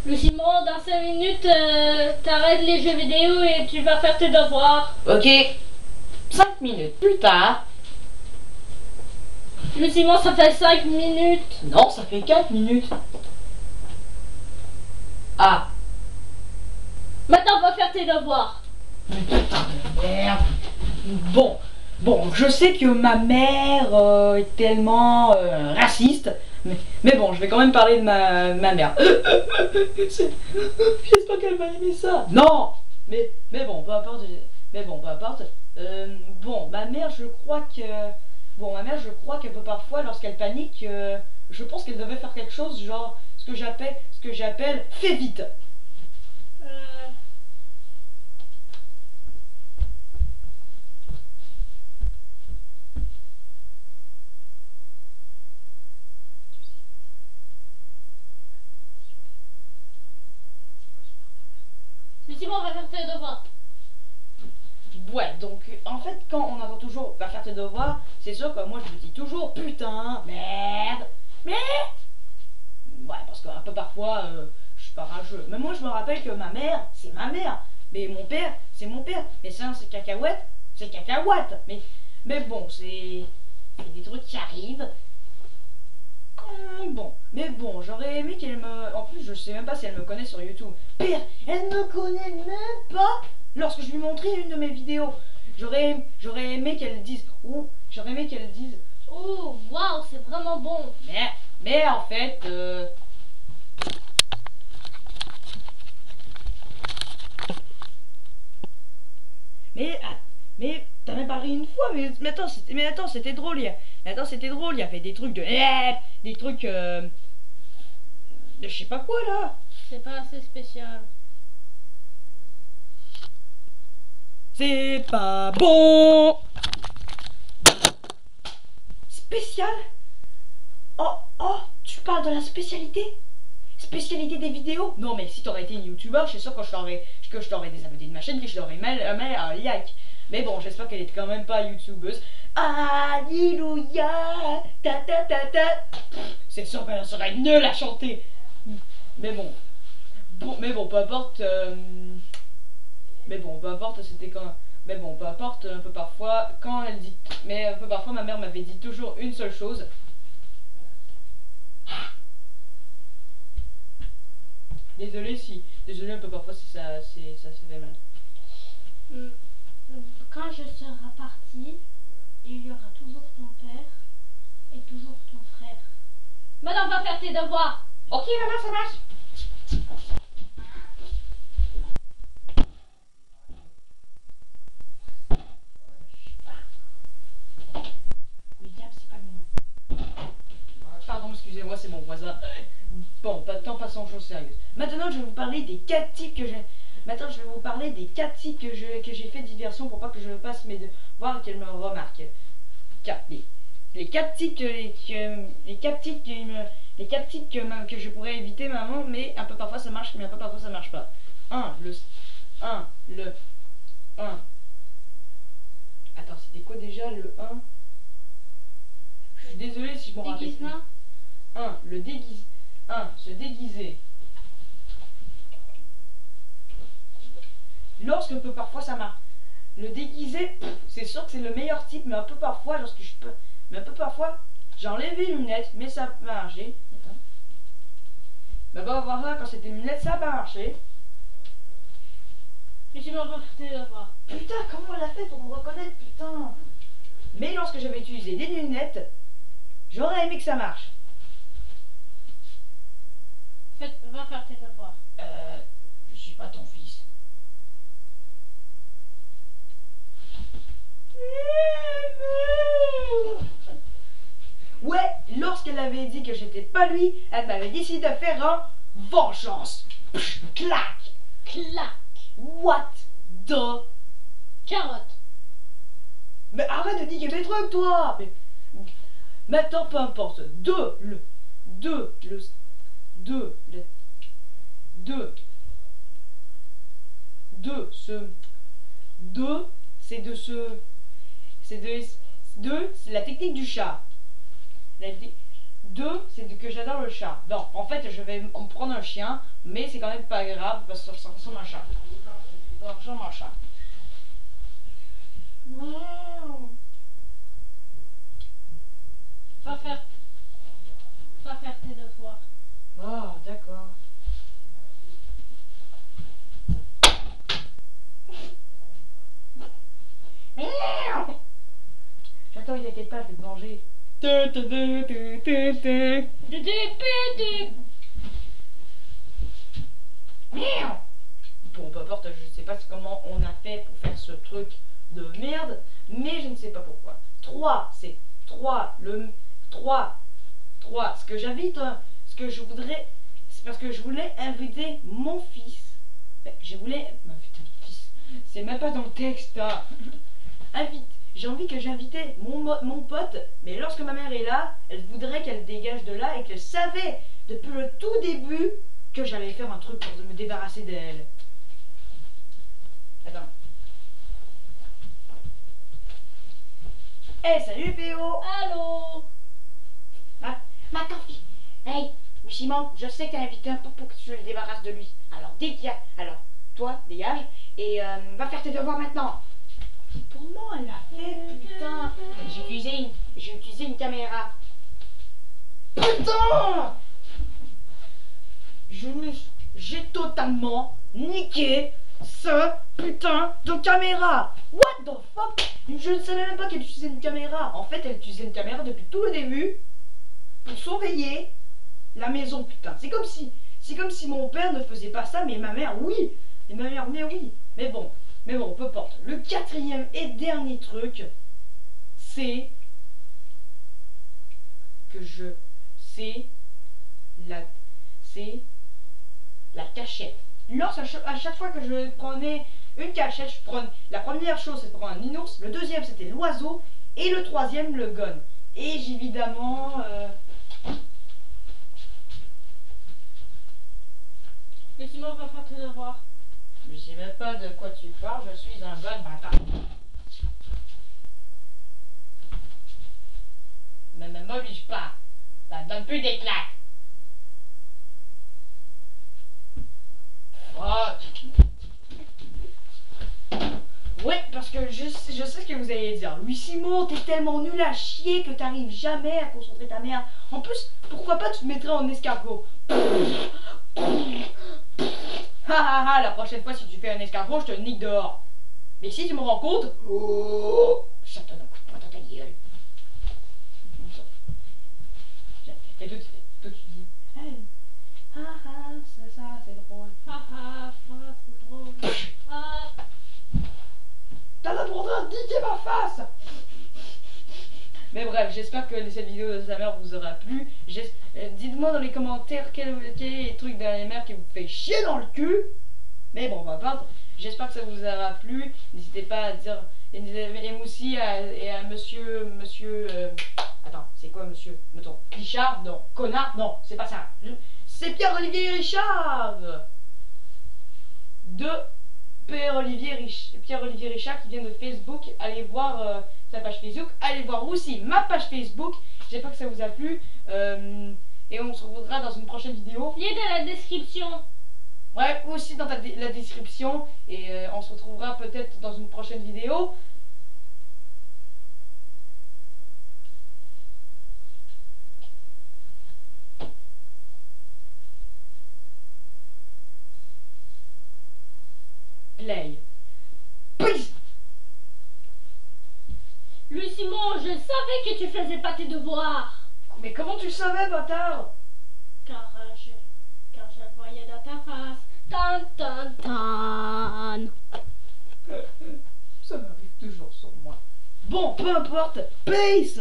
Le Simon, dans 5 minutes, t'arrêtes les jeux vidéo et tu vas faire tes devoirs. Ok. 5 minutes plus tard. Le Simon, ça fait 5 minutes. Non, ça fait 4 minutes. Ah. Maintenant, on va faire tes devoirs. Mais putain de merde. Bon, je sais que ma mère est tellement raciste. Mais bon, je vais quand même parler de ma mère. J'espère qu'elle va aimer ça. Non. Mais bon, peu importe. Bon, ma mère, je crois que... Bon, ma mère, je crois qu'elle peut parfois, lorsqu'elle panique, je pense qu'elle devait faire quelque chose, genre, ce que j'appelle, fais vite. Le Simon, on va faire tes devoirs. Ouais, donc en fait, quand on entend toujours va faire tes devoirs, c'est sûr que moi je me dis toujours putain, merde, mais. Ouais, parce qu'un peu parfois, je suis pas rageux. Mais moi je me rappelle que ma mère, c'est ma mère. Mais mon père, c'est mon père. Mais ça, c'est cacahuète, c'est cacahuète. Mais bon, c'est des trucs qui arrivent. Bon, mais bon, j'aurais aimé qu'elle me... En plus, je sais même pas si elle me connaît sur YouTube. Pire, elle me connaît même pas lorsque je lui montrais une de mes vidéos. J'aurais aimé qu'elle dise... Ouh, j'aurais aimé qu'elle dise... Oh, waouh, c'est vraiment bon. Mais en fait... Mais t'as même pas ri une fois, mais attends, c'était drôle. C'était drôle, il y avait des trucs de... Des trucs... de je sais pas quoi, là. C'est pas assez spécial. C'est pas bon. Spécial? Oh, tu parles de la spécialité? Spécialité des vidéos? Non, mais si t'aurais été une youtubeur, je suis sûr que je t'aurais désabonné de ma chaîne, que je t'aurais mis un like. Mais bon, j'espère qu'elle est quand même pas youtubeuse. Alléluia, ta ta ta ta. C'est sûr qu'elle serait nulle à chanter. Mais bon, peu importe. Mais bon, peu importe, c'était quand. Mais bon, peu importe, un peu parfois, quand elle dit. Mais un peu parfois, ma mère m'avait dit toujours une seule chose. Désolé un peu parfois si ça se fait mal. Quand je serai partie, il y aura toujours ton père et toujours ton frère. Maintenant, on va faire tes devoirs. Ok, maman, ça marche. William, c'est pas le moment. Pardon, excusez-moi, c'est mon voisin. Bon, pas de temps, passons aux choses sérieuses. Maintenant, je vais vous parler des 4 types que j'ai. Maintenant, je vais vous parler des 4 types que j'ai fait diversion pour pas que je passe mes devoirs et qu'elle me remarque. Les 4 types que je pourrais éviter, maman, mais un peu parfois ça marche, mais un peu parfois ça marche pas. 1. Attends, c'était quoi déjà le 1? Je suis désolé si je m'en rappelle plus. 1. Se déguiser. Lorsque peu parfois ça marche. Le déguiser, c'est sûr que c'est le meilleur type, mais un peu parfois, lorsque je peux. Mais un peu parfois, j'ai enlevé les lunettes, mais ça a marché. Attends. Bah, on va voir là, quand c'était les lunettes, ça a pas marché. Mais tu m'as pas fait tes devoirs. Putain, comment elle a fait pour me reconnaître, putain? Mais lorsque j'avais utilisé des lunettes, j'aurais aimé que ça marche. Va faire tes devoirs. Je suis pas ton fils. Ouais, lorsqu'elle avait dit que j'étais pas lui, elle m'avait décidé de faire un vengeance. Pff, clac. Clac. What the... Carotte. Mais arrête de dire mes trucs, toi. Maintenant, peu importe. C'est la technique du chat. 2, c'est que j'adore le chat. Non, en fait, je vais en prendre un chien, mais c'est quand même pas grave parce que ça ressemble à un chat. Ça ressemble à un chat. Va faire tes devoirs. Oh, d'accord. J'attends, il t'inquiète pas, je vais te manger. Bon, peu importe, je sais pas comment on a fait pour faire ce truc de merde, mais je ne sais pas pourquoi. 3, c'est 3, le 3, 3. Ce que j'invite, ce que je voudrais, c'est parce que je voulais inviter mon fils. Je voulais m'inviter mon fils. C'est même pas dans le texte. Hein. J'ai envie que j'invitais mon pote, mais lorsque ma mère est là, elle voudrait qu'elle dégage de là et qu'elle savait depuis le tout début que j'allais faire un truc pour me débarrasser d'elle. Attends. Hey, salut Péo. Allô? Ah, ma fille. Hey, Simon, je sais que t'as invité un peu pour que tu le débarrasses de lui. Alors dégage. Alors, toi, dégage et va faire tes devoirs maintenant. Comment elle l'a fait, putain? J'ai utilisé une caméra. Putain! J'ai totalement niqué ce putain de caméra. What the fuck? Je ne savais même pas qu'elle utilisait une caméra. En fait, elle utilisait une caméra depuis tout le début pour surveiller la maison, putain. C'est comme si mon père ne faisait pas ça, mais ma mère, oui. Et ma mère, mais oui. Mais bon, peu importe. Le quatrième et dernier truc, c'est que c'est la cachette. À chaque fois que je prenais une cachette, la première chose c'était prendre un ours, le deuxième c'était l'oiseau et le troisième le gun. Et évidemment Mais Simon va faire tes devoirs. je sais même pas de quoi tu parles, je suis un gun bâtard. Mais ne m'oblige pas, ça ne donne plus des claques. Oui, parce que je sais ce que vous allez dire. Louis Simon, t'es tellement nul à chier que t'arrives jamais à concentrer ta mère. En plus, pourquoi pas tu te mettrais en escargot? La prochaine fois si tu fais un escargot, je te nique dehors. Mais si tu me rends compte, je te donne un coup de poing dans ta gueule. Et toi tu dis, ça c'est drôle. C'est drôle. T'as le droit de niquer ma face. Mais bref, j'espère que cette vidéo de sa mère vous aura plu. Dites-moi dans les commentaires quel est le truc d'AMR qui vous fait chier dans le cul. Mais bon, peu importe. J'espère que ça vous aura plu. N'hésitez pas à dire. Et aussi à monsieur. Attends, c'est quoi monsieur? Mettons. Richard? Non. Connard? Non, c'est pas ça. C'est Pierre-Olivier Richard de Pierre-Olivier Richard qui vient de Facebook. Allez voir sa page Facebook. Allez voir aussi ma page Facebook. J'espère que ça vous a plu. Et on se retrouvera dans une prochaine vidéo. Lien dans la description. Ouais, aussi dans la description. Et on se retrouvera peut-être dans une prochaine vidéo. Play. Peace. Louis Simon, je savais que tu faisais pas tes devoirs. Mais comment tu savais, bâtard? Car je le voyais dans ta face. Tan tan tan. Ça m'arrive toujours sur moi. Bon, peu importe. Peace.